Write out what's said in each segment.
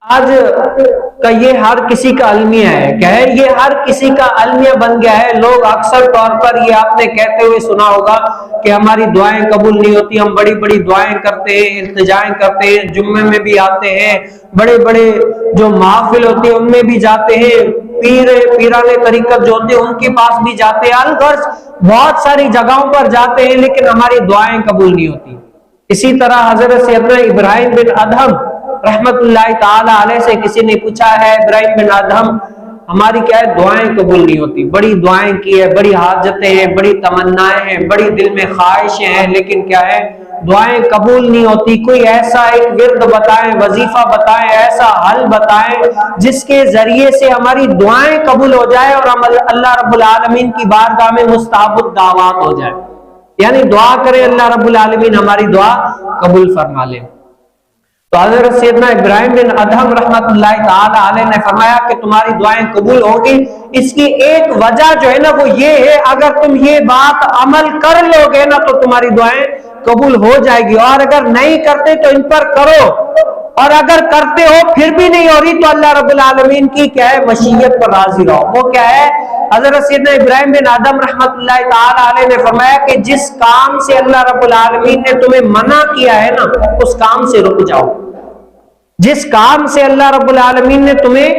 آج کا یہ ہر کسی کا المیہ ہے، کیا ہے؟ یہ ہر کسی کا المیہ بن گیا ہے۔ لوگ اکثر طور پر یہ آپ نے کہتے ہوئے سنا ہوگا کہ ہماری دعائیں قبول نہیں ہوتی، ہم بڑی بڑی دعائیں کرتے ہیں، التجائیں کرتے ہیں، جمعے میں بھی آتے ہیں، بڑے بڑے جو محافل ہوتے ہیں ان میں بھی جاتے ہیں، پیران طریقت جو ہوتے ہیں ان کے پاس بھی جاتے ہیں، الغرض بہت ساری جگہوں پر جاتے ہیں، لیکن ہماری دعائیں قبول نہیں ہوتی۔ اسی طرح حضرت سیدنا ابراہیم بن ادہم رحمت اللہ تعالی علیہ سے کسی نے پوچھا ہے، ابراہیم بن ادہم ہماری کیا ہے دعائیں قبول نہیں ہوتی، بڑی دعائیں کی ہے، بڑی حاجتیں ہیں، بڑی تمنائیں ہیں، بڑی دل میں خواہشیں ہیں، لیکن کیا ہے دعائیں قبول نہیں ہوتی۔ کوئی ایسا ایک ورد بتائیں، وظیفہ بتائیں، ایسا حل بتائیں جس کے ذریعے سے ہماری دعائیں قبول ہو جائے اور ہم اللہ رب العالمین کی بارگاہ میں مستجاب الدعوات ہو جائے، یعنی دعا کریں اللہ رب العالمین ہماری دعا قبول فرما لے۔ تو حضرت سیدنا ابراہیم بن ادہم رحمت اللہ تعالی علیہ نے فرمایا کہ تمہاری دعائیں قبول ہوگی، اس کی ایک وجہ جو ہے نا وہ یہ ہے، اگر تم یہ بات عمل کر لو گے نا تو تمہاری دعائیں قبول ہو جائے گی، اور اگر نہیں کرتے تو ان پر کرو، اور اگر کرتے ہو پھر بھی نہیں ہو رہی تو اللہ رب العالمین کی کیا ہے مشیت پر راضی رہو۔ وہ کیا ہے؟ حضرت سیدنا ابراہیم بن ادہم رحمت اللہ تعالی علیہ نے فرمایا کہ جس کام سے اللہ رب العالمین نے تمہیں منع کیا ہے نا اس کام سے رک جاؤ، جس کام سے اللہ رب العالمین نے تمہیں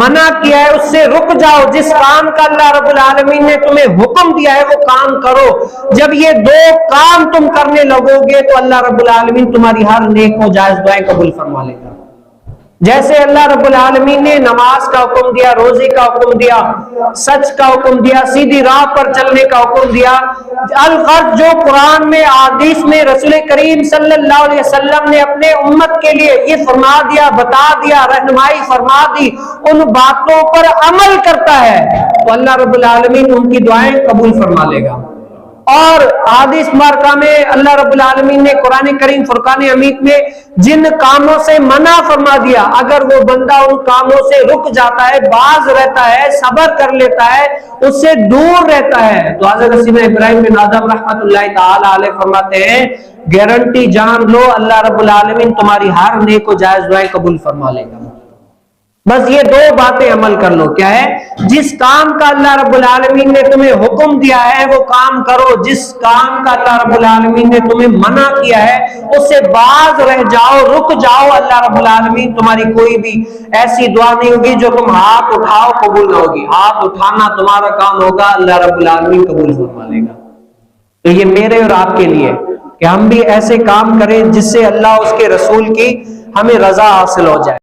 منع کیا ہے اس سے رک جاؤ، جس کام کا اللہ رب العالمین نے تمہیں حکم دیا ہے وہ کام کرو۔ جب یہ دو کام تم کرنے لگو گے تو اللہ رب العالمین تمہاری ہر نیک و جائز دعائیں قبول فرما لے گا۔ جیسے اللہ رب العالمین نے نماز کا حکم دیا، روزے کا حکم دیا، سچ کا حکم دیا، سیدھی راہ پر چلنے کا حکم دیا، الغرض جو قرآن میں حدیث میں رسول کریم صلی اللہ علیہ وسلم نے اپنے امت کے لیے یہ فرما دیا، بتا دیا، رہنمائی فرما دی، ان باتوں پر عمل کرتا ہے تو اللہ رب العالمین ان کی دعائیں قبول فرما لے گا۔ اور حدیث مبارکہ میں اللہ رب العالمین نے قرآن کریم فرقان حمید میں جن کاموں سے منع فرما دیا، اگر وہ بندہ ان کاموں سے رک جاتا ہے، باز رہتا ہے، صبر کر لیتا ہے، اس سے دور رہتا ہے، تو حضرت سیدنا ابراہیم بن ادہم رحمت اللہ تعالی علیہ فرماتے ہیں گارنٹی جان لو اللہ رب العالمین تمہاری ہر نیک و جائز دعائیں قبول فرما لے گا۔ بس یہ دو باتیں عمل کر لو، کیا ہے؟ جس کام کا اللہ رب العالمین نے تمہیں حکم دیا ہے وہ کام کرو، جس کام کا اللہ رب العالمین نے تمہیں منع کیا ہے اس سے باز رہ جاؤ، رک جاؤ، اللہ رب العالمین تمہاری کوئی بھی ایسی دعا نہیں ہوگی جو تم ہاتھ اٹھاؤ قبول نہ ہوگی، ہاتھ اٹھانا تمہارا کام ہوگا، اللہ رب العالمین قبول فرما لے گا۔ تو یہ میرے اور آپ کے لیے کہ ہم بھی ایسے کام کریں جس سے اللہ اس کے رسول کی ہمیں رضا حاصل ہو جائے۔